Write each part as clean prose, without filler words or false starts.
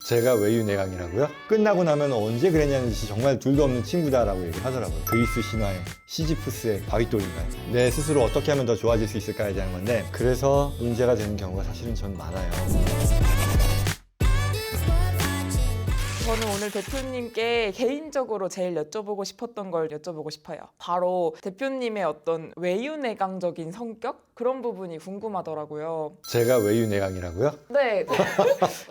제가 외유내강이라고요? 끝나고 나면 언제 그랬냐는 듯이 정말 둘도 없는 친구다라고 얘기를 하더라고요. 그리스 신화의 시지프스의 바위돌인가요? 내 스스로 어떻게 하면 더 좋아질 수 있을까에 대한 건데, 그래서 문제가 되는 경우가 사실은 전 많아요. 저는 오늘 대표님께 개인적으로 제일 여쭤보고 싶었던 걸 여쭤보고 싶어요. 바로 대표님의 어떤 외유내강적인 성격? 그런 부분이 궁금하더라고요. 제가 외유내강이라고요? 네,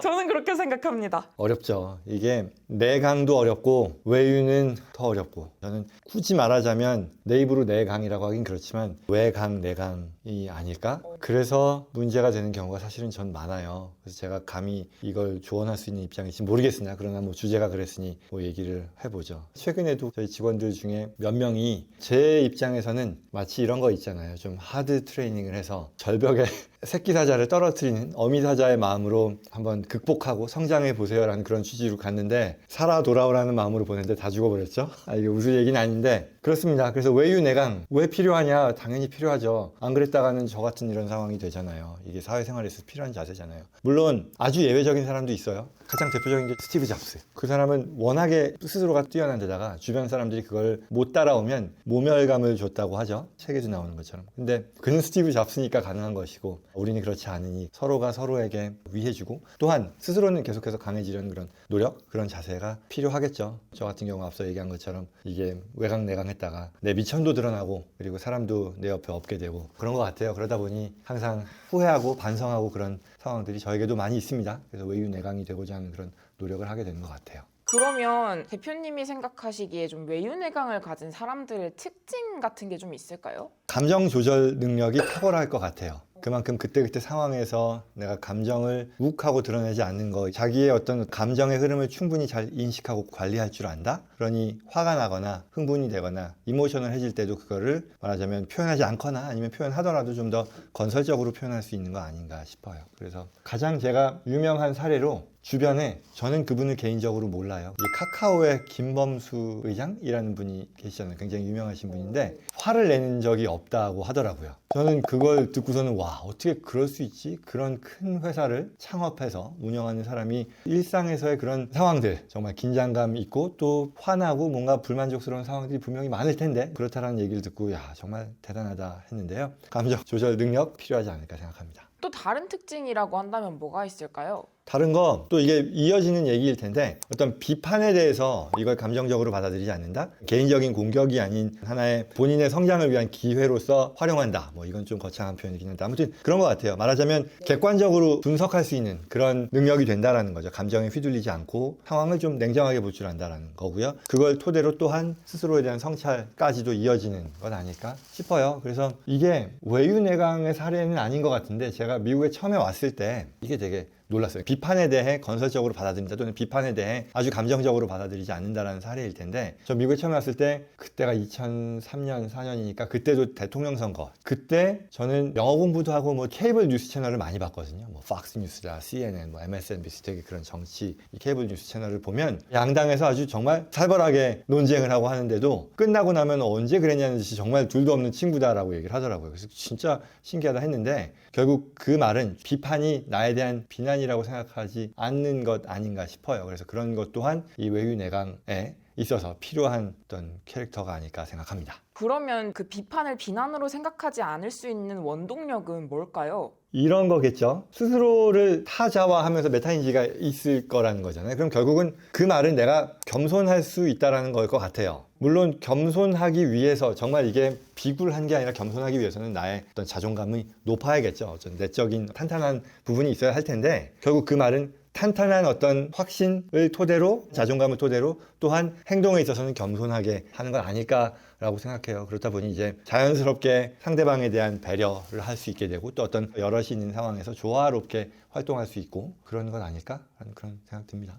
저는 그렇게 생각합니다. 어렵죠. 이게 내강도 어렵고 외유는 더 어렵고, 저는 굳이 말하자면 내 입으로 내강이라고 하긴 그렇지만 외강, 내강이 아닐까? 그래서 문제가 되는 경우가 사실은 전 많아요. 그래서 제가 감히 이걸 조언할 수 있는 입장인지 모르겠으나, 그러나 뭐 주제가 그랬으니 뭐 얘기를 해보죠. 최근에도 저희 직원들 중에 몇 명이 제 입장에서는 마치 이런 거 있잖아요. 좀 하드 트레이닝을 해서 절벽에 새끼 사자를 떨어뜨리는 어미 사자의 마음으로 한번 극복하고 성장해 보세요라는 그런 취지로 갔는데, 살아 돌아오라는 마음으로 보냈는데 다 죽어버렸죠. 이게 웃을 얘기는 아닌데 그렇습니다. 그래서 외유내강 왜 필요하냐? 당연히 필요하죠. 안 그랬다가는 저 같은 이런 상황이 되잖아요. 이게 사회생활에서 필요한 자세잖아요. 물론 아주 예외적인 사람도 있어요. 가장 대표적인 게 스티브 잡스. 그 사람은 워낙에 스스로가 뛰어난 데다가 주변 사람들이 그걸 못 따라오면 모멸감을 줬다고 하죠. 책에도 나오는 것처럼. 근데 그는 스티브 잡스니까 가능한 것이고, 우리는 그렇지 않으니 서로가 서로에게 위해주고, 또한 스스로는 계속해서 강해지려는 그런 노력, 그런 자세가 필요하겠죠. 저 같은 경우 앞서 얘기한 것처럼 이게 외강내강 했다가 내 미천도 드러나고, 그리고 사람도 내 옆에 없게 되고 그런 것 같아요. 그러다 보니 항상 후회하고 반성하고 그런 상황들이 저에게도 많이 있습니다. 그래서 외유내강이 되고자 하는 그런 노력을 하게 되는 것 같아요. 그러면 대표님이 생각하시기에 좀 외유내강을 가진 사람들의 특징 같은 게 좀 있을까요? 감정 조절 능력이 탁월할 것 같아요. 그만큼 그때그때 상황에서 내가 감정을 욱하고 드러내지 않는 거, 자기의 어떤 감정의 흐름을 충분히 잘 인식하고 관리할 줄 안다? 그러니 화가 나거나 흥분이 되거나 이모셔널해질 때도 그거를 말하자면 표현하지 않거나 아니면 표현하더라도 좀 더 건설적으로 표현할 수 있는 거 아닌가 싶어요. 그래서 가장 제가 유명한 사례로, 주변에 저는 그분을 개인적으로 몰라요. 이 카카오의 김범수 의장이라는 분이 계시잖아요. 굉장히 유명하신 분인데 화를 내는 적이 없다고 하더라고요. 저는 그걸 듣고서는 와, 어떻게 그럴 수 있지? 그런 큰 회사를 창업해서 운영하는 사람이 일상에서의 그런 상황들, 정말 긴장감 있고 또 화나고 뭔가 불만족스러운 상황들이 분명히 많을 텐데, 그렇다라는 얘기를 듣고 야, 정말 대단하다 했는데요. 감정 조절 능력 필요하지 않을까 생각합니다. 또 다른 특징이라고 한다면 뭐가 있을까요? 다른 거, 또 이게 이어지는 얘기일 텐데, 어떤 비판에 대해서 이걸 감정적으로 받아들이지 않는다? 개인적인 공격이 아닌 하나의 본인의 성장을 위한 기회로서 활용한다. 뭐 이건 좀 거창한 표현이긴 한데, 아무튼 그런 것 같아요. 말하자면 객관적으로 분석할 수 있는 그런 능력이 된다라는 거죠. 감정에 휘둘리지 않고 상황을 좀 냉정하게 볼 줄 안다라는 거고요. 그걸 토대로 또한 스스로에 대한 성찰까지도 이어지는 건 아닐까 싶어요. 그래서 이게 외유내강의 사례는 아닌 것 같은데, 제가 미국에 처음에 왔을 때 이게 되게 놀랐어요. 비판에 대해 건설적으로 받아들인다, 또는 비판에 대해 아주 감정적으로 받아들이지 않는다라는 사례일 텐데, 저 미국에 처음에 왔을 때 그때가 2003년, 4년이니까 그때도 대통령 선거, 그때 저는 영어 공부도 하고 뭐 케이블 뉴스 채널을 많이 봤거든요. 뭐 팍스 뉴스라 CNN, 뭐 MSNBC 되게 그런 정치 이 케이블 뉴스 채널을 보면 양당에서 아주 정말 살벌하게 논쟁을 하고 하는데도 끝나고 나면 언제 그랬냐는 듯이 정말 둘도 없는 친구다라고 얘기를 하더라고요. 그래서 진짜 신기하다 했는데, 결국 그 말은 비판이 나에 대한 비난이라고 생각하지 않는 것 아닌가 싶어요. 그래서 그런 것 또한 이 외유내강에 있어서 필요한 어떤 캐릭터가 아닐까 생각합니다. 그러면 그 비판을 비난으로 생각하지 않을 수 있는 원동력은 뭘까요? 이런 거겠죠. 스스로를 타자화하면서 메타인지가 있을 거라는 거잖아요. 그럼 결국은 그 말은 내가 겸손할 수 있다는 걸 것 같아요. 물론 겸손하기 위해서, 정말 이게 비굴한 게 아니라 겸손하기 위해서는 나의 어떤 자존감이 높아야겠죠. 어떤 내적인 탄탄한 부분이 있어야 할 텐데, 결국 그 말은 탄탄한 어떤 확신을 토대로, 자존감을 토대로 또한 행동에 있어서는 겸손하게 하는 건 아닐까라고 생각해요. 그렇다 보니 이제 자연스럽게 상대방에 대한 배려를 할 수 있게 되고, 또 어떤 여럿이 있는 상황에서 조화롭게 활동할 수 있고, 그런 건 아닐까라는 그런 생각 듭니다.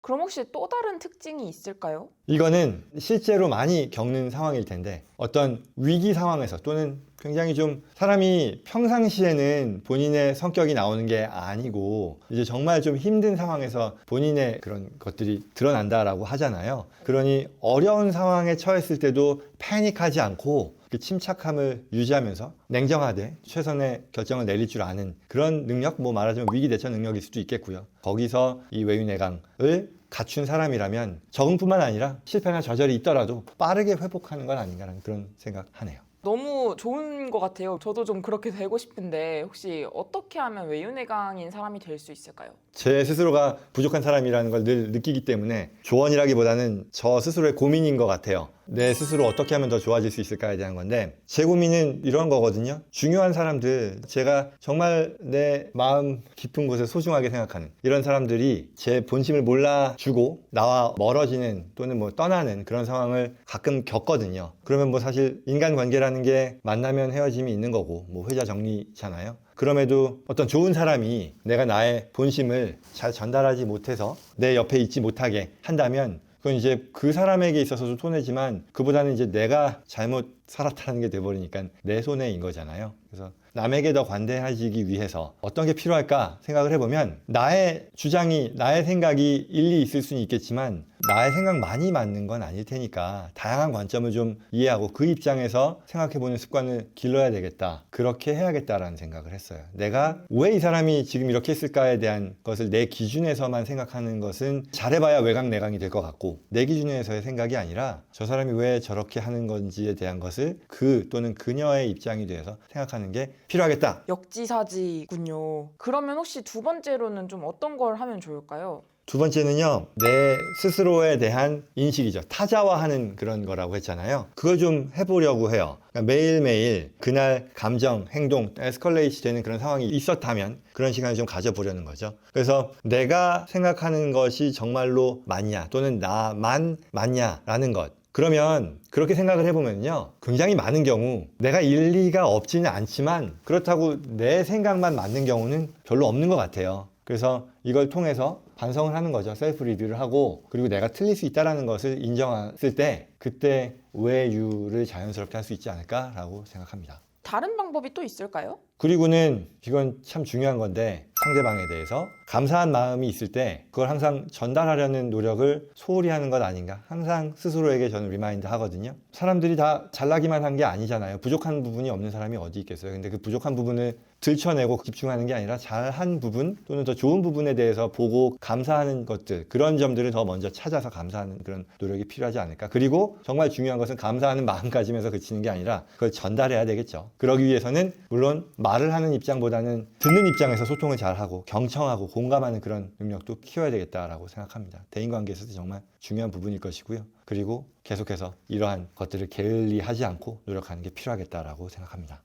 그럼 혹시 또 다른 특징이 있을까요? 이거는 실제로 많이 겪는 상황일 텐데, 어떤 위기 상황에서, 또는 굉장히 좀 사람이 평상시에는 본인의 성격이 나오는 게 아니고 이제 정말 좀 힘든 상황에서 본인의 그런 것들이 드러난다라고 하잖아요. 그러니 어려운 상황에 처했을 때도 패닉하지 않고 그 침착함을 유지하면서 냉정하되 최선의 결정을 내릴 줄 아는 그런 능력, 뭐 말하자면 위기 대처 능력일 수도 있겠고요. 거기서 이 외유내강을 갖춘 사람이라면 적응뿐만 아니라 실패나 좌절이 있더라도 빠르게 회복하는 건 아닌가라는 그런 생각하네요. 너무 좋은 것 같아요. 저도 좀 그렇게 되고 싶은데 혹시 어떻게 하면 외유내강인 사람이 될 수 있을까요? 제 스스로가 부족한 사람이라는 걸 늘 느끼기 때문에 조언이라기보다는 저 스스로의 고민인 것 같아요. 내 스스로 어떻게 하면 더 좋아질 수 있을까에 대한 건데 제 고민은 이런 거거든요. 중요한 사람들, 제가 정말 내 마음 깊은 곳에 소중하게 생각하는 이런 사람들이 제 본심을 몰라주고 나와 멀어지는 또는 뭐 떠나는 그런 상황을 가끔 겪거든요. 그러면 뭐 사실 인간관계라는 게 만나면 헤어짐이 있는 거고 뭐 회자 정리잖아요. 그럼에도 어떤 좋은 사람이 내가 나의 본심을 잘 전달하지 못해서 내 옆에 있지 못하게 한다면 그건 이제 그 사람에게 있어서도 손해지만 그보다는 이제 내가 잘못 살았다는 게 돼버리니까 내 손해인 거잖아요. 그래서 남에게 더 관대해지기 위해서 어떤 게 필요할까 생각을 해보면 나의 주장이, 나의 생각이 일리 있을 수는 있겠지만 나의 생각만이 맞는 건 아닐 테니까 다양한 관점을 좀 이해하고 그 입장에서 생각해보는 습관을 길러야 되겠다. 그렇게 해야겠다라는 생각을 했어요. 내가 왜 이 사람이 지금 이렇게 했을까에 대한 것을 내 기준에서만 생각하는 것은 잘해봐야 외강내강이 될 것 같고 내 기준에서의 생각이 아니라 저 사람이 왜 저렇게 하는 건지에 대한 것을 그 또는 그녀의 입장이 돼서 생각하는 게 필요하겠다. 역지사지군요. 그러면 혹시 두 번째로는 좀 어떤 걸 하면 좋을까요? 두 번째는요, 내 스스로에 대한 인식이죠. 타자화하는 그런 거라고 했잖아요. 그걸 좀 해보려고 해요. 그러니까 매일매일 그날 감정, 행동, 에스컬레이트 되는 그런 상황이 있었다면 그런 시간을 좀 가져보려는 거죠. 그래서 내가 생각하는 것이 정말로 맞냐 또는 나만 맞냐라는 것. 그러면 그렇게 생각을 해보면요, 굉장히 많은 경우 내가 일리가 없지는 않지만 그렇다고 내 생각만 맞는 경우는 별로 없는 것 같아요. 그래서 이걸 통해서 반성을 하는 거죠. 셀프 리뷰를 하고 그리고 내가 틀릴 수 있다는 것을 인정했을 때 그때 외유를 자연스럽게 할 수 있지 않을까라고 생각합니다. 다른 방법이 또 있을까요? 그리고는 이건 참 중요한 건데 상대방에 대해서 감사한 마음이 있을 때 그걸 항상 전달하려는 노력을 소홀히 하는 것 아닌가 항상 스스로에게 저는 리마인드 하거든요. 사람들이 다 잘나기만 한 게 아니잖아요. 부족한 부분이 없는 사람이 어디 있겠어요. 근데 그 부족한 부분을 들춰내고 집중하는 게 아니라 잘한 부분 또는 더 좋은 부분에 대해서 보고 감사하는 것들, 그런 점들을 더 먼저 찾아서 감사하는 그런 노력이 필요하지 않을까. 그리고 정말 중요한 것은 감사하는 마음가짐에서 그치는 게 아니라 그걸 전달해야 되겠죠. 그러기 위해서는 물론 말을 하는 입장보다는 듣는 입장에서 소통을 잘하고 경청하고 공감하는 그런 능력도 키워야 되겠다라고 생각합니다. 대인관계에서도 정말 중요한 부분일 것이고요. 그리고 계속해서 이러한 것들을 게을리하지 않고 노력하는 게 필요하겠다라고 생각합니다.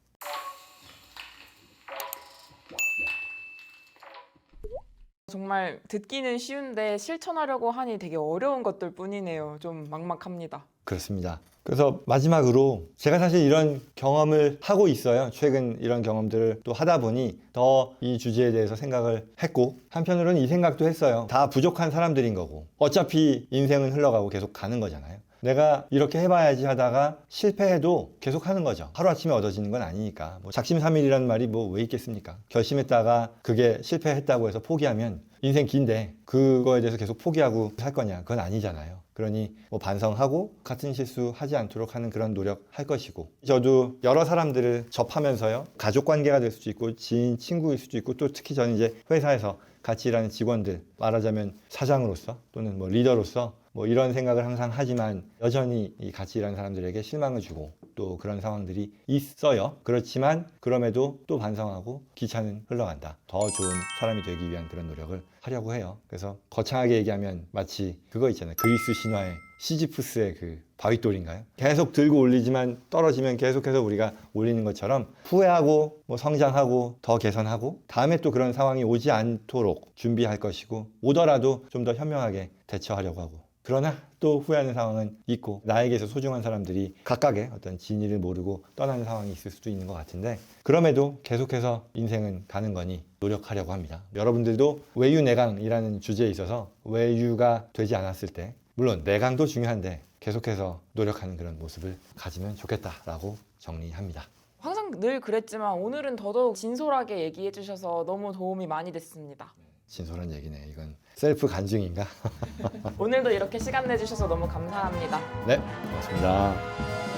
정말 듣기는 쉬운데 실천하려고 하니 되게 어려운 것들 뿐이네요. 좀 막막합니다. 그렇습니다. 그래서 마지막으로 제가 사실 이런 경험을 하고 있어요. 최근 이런 경험들을 또 하다 보니 더 이 주제에 대해서 생각을 했고 한편으로는 이 생각도 했어요. 다 부족한 사람들인 거고 어차피 인생은 흘러가고 계속 가는 거잖아요. 내가 이렇게 해봐야지 하다가 실패해도 계속 하는 거죠. 하루아침에 얻어지는 건 아니니까. 뭐 작심삼일이라는 말이 뭐 왜 있겠습니까? 결심했다가 그게 실패했다고 해서 포기하면 인생 긴데 그거에 대해서 계속 포기하고 살 거냐? 그건 아니잖아요. 그러니 뭐 반성하고 같은 실수 하지 않도록 하는 그런 노력 할 것이고 저도 여러 사람들을 접하면서요. 가족 관계가 될 수도 있고 지인, 친구일 수도 있고 또 특히 저는 이제 회사에서 같이 일하는 직원들 말하자면 사장으로서 또는 뭐 리더로서 뭐 이런 생각을 항상 하지만 여전히 이 같이 일하는 사람들에게 실망을 주고 또 그런 상황들이 있어요. 그렇지만 그럼에도 또 반성하고 기차는 흘러간다. 더 좋은 사람이 되기 위한 그런 노력을 하려고 해요. 그래서 거창하게 얘기하면 마치 그거 있잖아요. 그리스 신화의 시지프스의 그 바윗돌인가요? 계속 들고 올리지만 떨어지면 계속해서 우리가 올리는 것처럼 후회하고 뭐 성장하고 더 개선하고 다음에 또 그런 상황이 오지 않도록 준비할 것이고 오더라도 좀 더 현명하게 대처하려고 하고 그러나 또 후회하는 상황은 있고 나에게서 소중한 사람들이 각각의 어떤 진위를 모르고 떠나는 상황이 있을 수도 있는 것 같은데 그럼에도 계속해서 인생은 가는 거니 노력하려고 합니다. 여러분들도 외유내강이라는 주제에 있어서 외유가 되지 않았을 때 물론 내강도 중요한데 계속해서 노력하는 그런 모습을 가지면 좋겠다라고 정리합니다. 항상 늘 그랬지만 오늘은 더더욱 진솔하게 얘기해 주셔서 너무 도움이 많이 됐습니다. 진솔한 얘기네. 이건 셀프 간증인가? 오늘도 이렇게 시간 내주셔서 너무 감사합니다. 네, 고맙습니다.